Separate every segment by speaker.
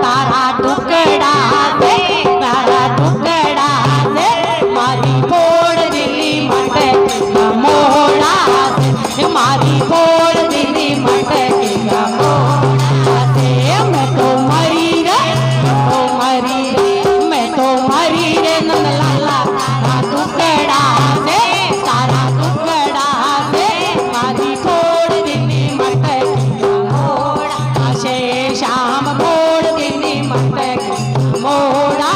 Speaker 1: तारा टुकड़ा से तारा टुकड़ा से मारी फोड़ दिली मटकी का मोड़ा से मारी फोड़ दिली मटकी का मोड़ा से मैं तो मरी रे मैं तो मरी रे नंद लाला तारा टुकड़ा से तारा टुकड़ा से मारी फोड़ दिली मटकी का मोड़ा से शाम फोड़ दिली मटकी मोड़ा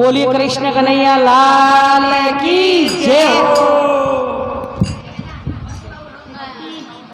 Speaker 1: बोलिए कृष्ण कन्हैया लाल की जय हो।